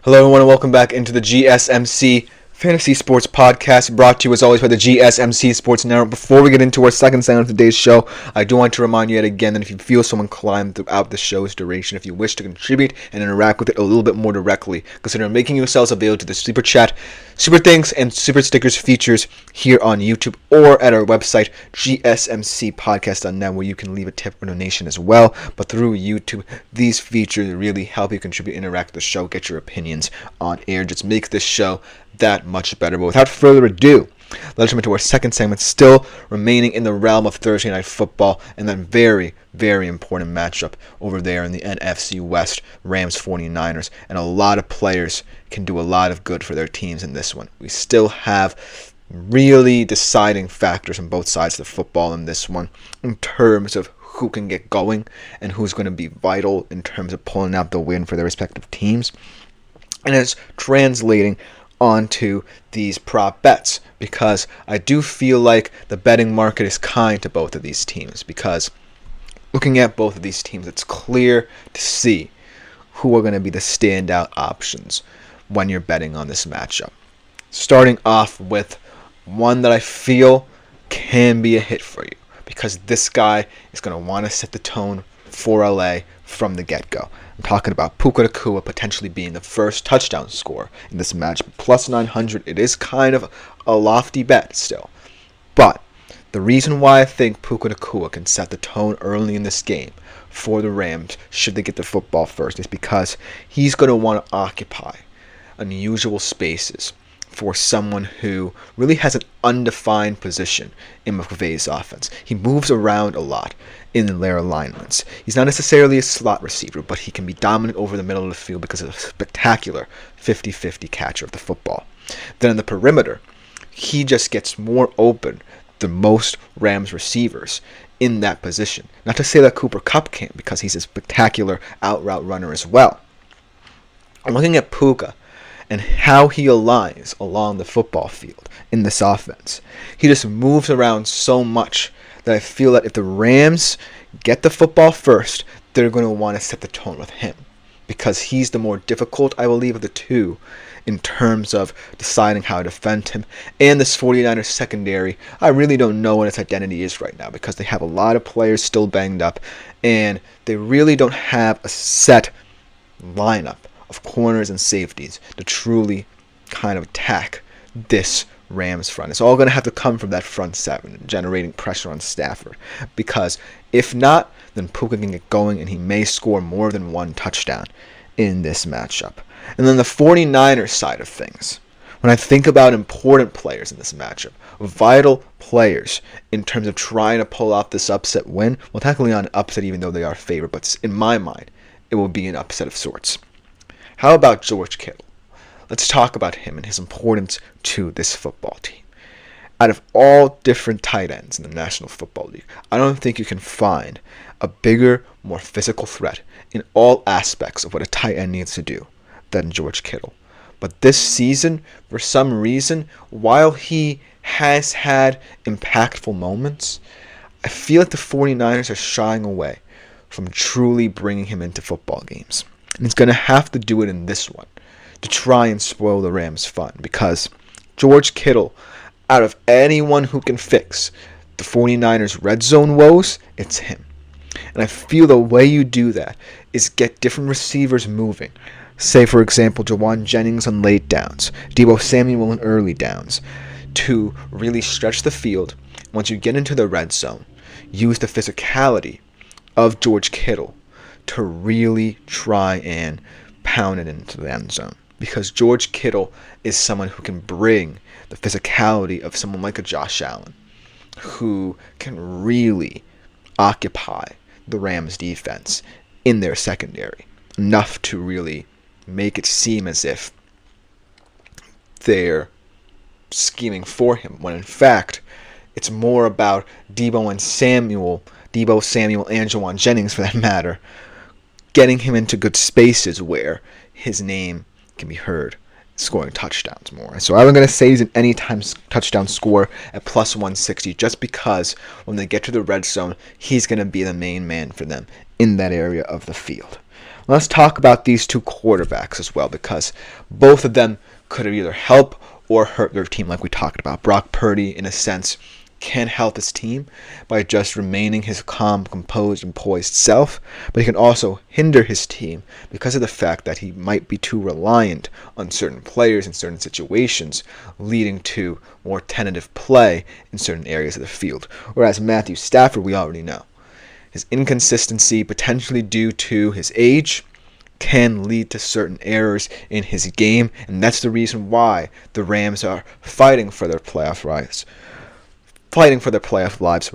Hello everyone and welcome back into the GSMC Fantasy Sports Podcast, brought to you as always by the GSMC Sports Network. Before we get into our second segment of today's show, I do want to remind you yet again that if you feel so inclined throughout the show's duration, if you wish to contribute and interact with it a little bit more directly, consider making yourselves available to the Super Chat, Super Thanks, and Super Stickers features here on YouTube or at our website, gsmcpodcast.net, where you can leave a tip or donation as well. But through YouTube, these features really help you contribute, interact with the show, get your opinions on air. Just makes this show that much better. But without further ado, let's jump into our second segment, still remaining in the realm of Thursday Night Football and that very, very important matchup over there in the NFC West, Rams 49ers. And a lot of players can do a lot of good for their teams in this one. We still have really deciding factors on both sides of the football in this one in terms of who can get going and who's going to be vital in terms of pulling out the win for their respective teams. And it's translating onto these prop bets, because I do feel like the betting market is kind to both of these teams, because looking at both of these teams, it's clear to see who are going to be the standout options when you're betting on this matchup. Starting off with one that I feel can be a hit for you, because this guy is going to want to set the tone for LA from the get-go. I'm talking about Puka Nacua potentially being the first touchdown scorer in this match. Plus 900, it is kind of a lofty bet still. But the reason why I think Puka Nacua can set the tone early in this game for the Rams, should they get the football first, is because he's going to want to occupy unusual spaces for someone who really has an undefined position in McVay's offense. He moves around a lot in their alignments. He's not necessarily a slot receiver, but he can be dominant over the middle of the field because of a spectacular 50-50 catcher of the football. Then in the perimeter, he just gets more open than most Rams receivers in that position. Not to say that Cooper Kupp can't, because he's a spectacular out-route runner as well. I'm looking at Puka and how he aligns along the football field in this offense. He just moves around so much that I feel that if the Rams get the football first, they're going to want to set the tone with him, because he's the more difficult, I believe, of the two in terms of deciding how to defend him. And this 49ers secondary, I really don't know what its identity is right now, because they have a lot of players still banged up, and they really don't have a set lineup of corners and safeties to truly kind of attack this Rams front. It's all going to have to come from that front seven, generating pressure on Stafford, because if not, then Puka can get going and he may score more than one touchdown in this matchup. And then the 49ers side of things, when I think about important players in this matchup, vital players in terms of trying to pull off this upset win, well, technically not an upset even though they are favored, but in my mind, it will be an upset of sorts. How about George Kittle? Let's talk about him and his importance to this football team. Out of all different tight ends in the National Football League, I don't think you can find a bigger, more physical threat in all aspects of what a tight end needs to do than George Kittle. But this season, for some reason, while he has had impactful moments, I feel like the 49ers are shying away from truly bringing him into football games. And he's going to have to do it in this one to try and spoil the Rams' fun, because George Kittle, out of anyone who can fix the 49ers' red zone woes, it's him. And I feel the way you do that is get different receivers moving. Say, for example, Jawan Jennings on late downs, Deebo Samuel on early downs, to really stretch the field. Once you get into the red zone, use the physicality of George Kittle to really try and pound it into the end zone. Because George Kittle is someone who can bring the physicality of someone like a Josh Allen, who can really occupy the Rams' defense in their secondary, enough to really make it seem as if they're scheming for him, when in fact it's more about Deebo Samuel, and Jawan Jennings for that matter, getting him into good spaces where his name can be heard, scoring touchdowns more. So I'm going to say he's an anytime touchdown scorer at plus 160, just because when they get to the red zone, he's going to be the main man for them in that area of the field. Let's talk about these two quarterbacks as well, because both of them could either help or hurt their team, like we talked about. Brock Purdy, in a sense, can help his team by just remaining his calm, composed, and poised self, but he can also hinder his team because of the fact that he might be too reliant on certain players in certain situations, leading to more tentative play in certain areas of the field. Whereas Matthew Stafford, we already know, his inconsistency, potentially due to his age, can lead to certain errors in his game, and that's the reason why the Rams are fighting for their playoff lives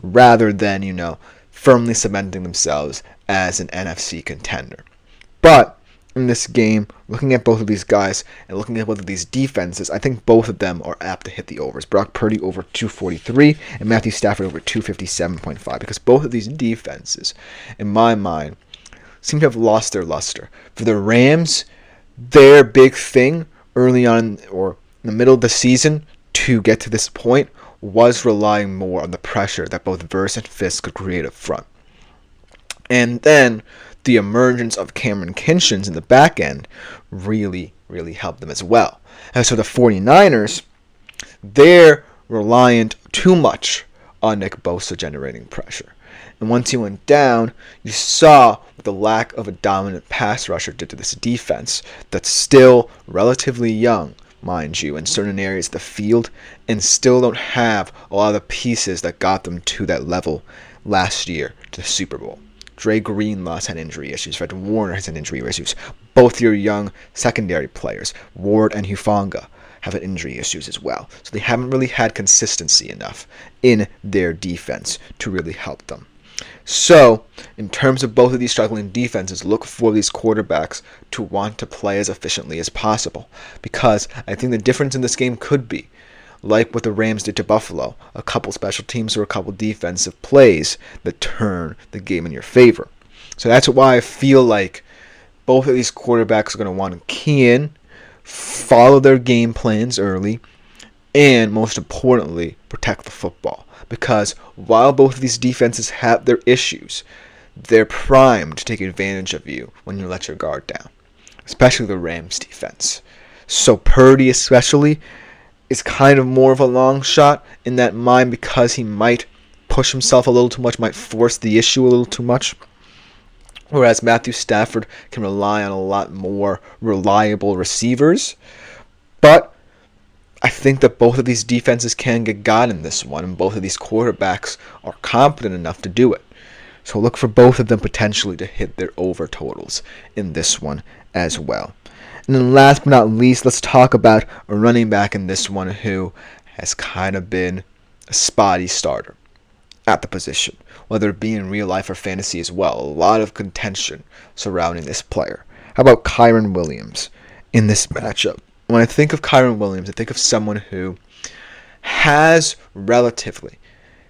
rather than, firmly cementing themselves as an NFC contender. But in this game, looking at both of these guys and looking at both of these defenses, I think both of them are apt to hit the overs. Brock Purdy over 243 and Matthew Stafford over 257.5, because both of these defenses, in my mind, seem to have lost their luster. For the Rams, their big thing early on or in the middle of the season to get to this point was relying more on the pressure that both Verse and Fisk could create up front. And then the emergence of Cameron Kinchins in the back end really, really helped them as well. As for the 49ers, they're reliant too much on Nick Bosa generating pressure. And once he went down, you saw what the lack of a dominant pass rusher did to this defense that's still relatively young, mind you, in certain areas of the field, and still don't have a lot of the pieces that got them to that level last year to the Super Bowl. Dre Greenlaw had injury issues. Fred Warner has had injury issues. Both your young secondary players, Ward and Hufanga, have had injury issues as well. So they haven't really had consistency enough in their defense to really help them. So, in terms of both of these struggling defenses, look for these quarterbacks to want to play as efficiently as possible. Because I think the difference in this game could be, like what the Rams did to Buffalo, a couple special teams or a couple defensive plays that turn the game in your favor. So that's why I feel like both of these quarterbacks are going to want to key in, follow their game plans early, and most importantly, protect the football. Because while both of these defenses have their issues, they're primed to take advantage of you when you let your guard down, especially the Rams defense. So Purdy especially is kind of more of a long shot in that mind, because he might push himself a little too much, might force the issue a little too much. Whereas Matthew Stafford can rely on a lot more reliable receivers. But I think that both of these defenses can get got in this one, and both of these quarterbacks are competent enough to do it. So look for both of them potentially to hit their over totals in this one as well. And then last but not least, let's talk about a running back in this one who has kind of been a spotty starter at the position, whether it be in real life or fantasy as well. A lot of contention surrounding this player. How about Kyren Williams in this matchup? When I think of Kyren Williams, I think of someone who has relatively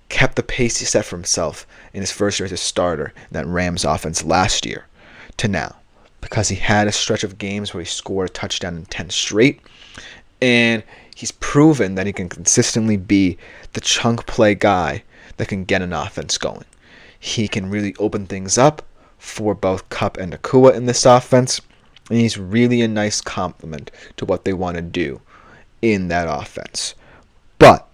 kept the pace he set for himself in his first year as a starter in that Rams offense last year to now, because he had a stretch of games where he scored a touchdown in 10 straight, and he's proven that he can consistently be the chunk play guy that can get an offense going. He can really open things up for both Kupp and Nakua in this offense, and he's really a nice complement to what they want to do in that offense. But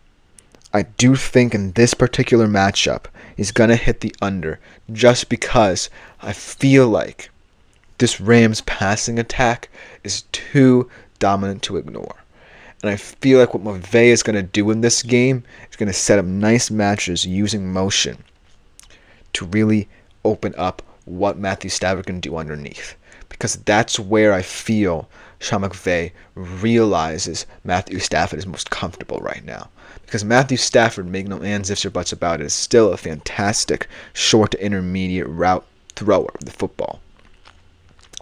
I do think in this particular matchup, he's going to hit the under, just because I feel like this Rams passing attack is too dominant to ignore. And I feel like what McVay is going to do in this game is going to set up nice matches using motion to really open up what Matthew Stafford can do underneath. Because that's where I feel Sean McVay realizes Matthew Stafford is most comfortable right now. Because Matthew Stafford, make no ands, ifs, or buts about it, is still a fantastic short to intermediate route thrower of the football.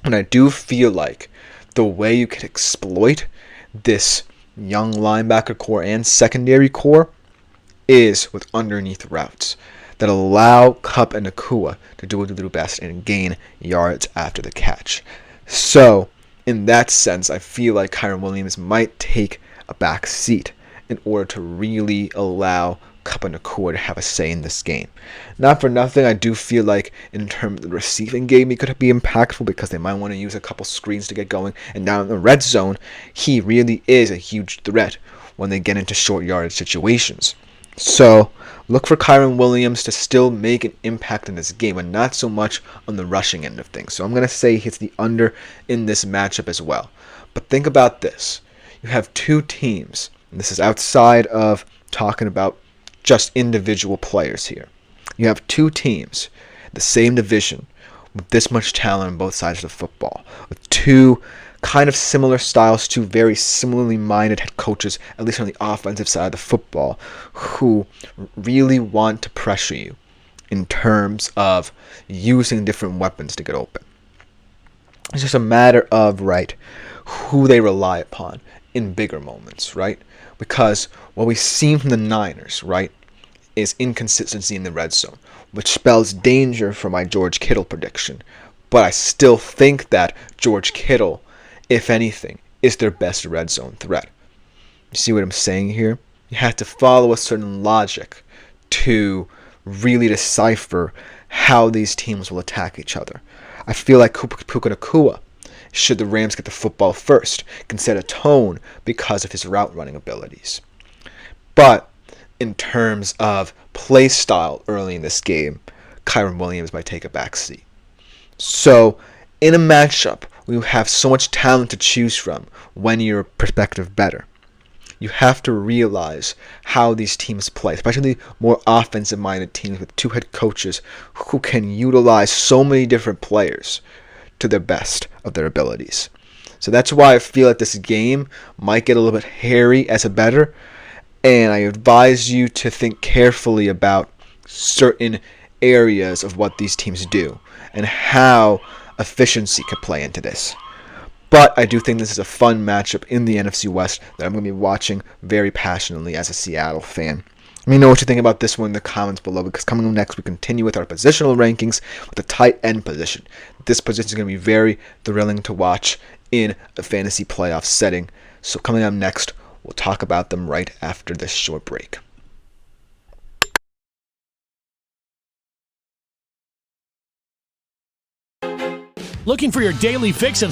And I do feel like the way you can exploit this young linebacker core and secondary core is with underneath routes that allow Kupp and Nakua to do what they do best and gain yards after the catch. So, in that sense, I feel like Kyren Williams might take a back seat in order to really allow Kupp and Nakua to have a say in this game. Not for nothing, I do feel like in terms of the receiving game, he could be impactful because they might want to use a couple screens to get going. And down in the red zone, he really is a huge threat when they get into short yardage situations. So look for Kyren Williams to still make an impact in this game, and not so much on the rushing end of things. So I'm going to say he hits the under in this matchup as well. But think about this. You have two teams, and this is outside of talking about just individual players here. You have two teams, the same division, with this much talent on both sides of the football, with two kind of similar styles, two very similarly minded head coaches, at least on the offensive side of the football, who really want to pressure you in terms of using different weapons to get open. It's just a matter of, right, who they rely upon in bigger moments, right? Because what we've seen from the Niners, right, is inconsistency in the red zone, which spells danger for my George Kittle prediction. But I still think that George Kittle, if anything, is their best red zone threat. You see what I'm saying here? You have to follow a certain logic to really decipher how these teams will attack each other. I feel like Puka Nakua, should the Rams get the football first, can set a tone because of his route running abilities. But in terms of play style early in this game, Kyren Williams might take a backseat. So in a matchup, we have so much talent to choose from when you're a perspective better. You have to realize how these teams play, especially more offensive-minded teams with two head coaches who can utilize so many different players to the best of their abilities. So that's why I feel like this game might get a little bit hairy as a bettor, and I advise you to think carefully about certain areas of what these teams do and how efficiency could play into this. But I do think this is a fun matchup in the NFC West that I'm going to be watching very passionately as a Seattle fan. Let me know what you think about this one in the comments below, because coming up next, we continue with our positional rankings with the tight end position. This position is going to be very thrilling to watch in a fantasy playoff setting. So coming up next, we'll talk about them right after this short break. Looking for your daily fix of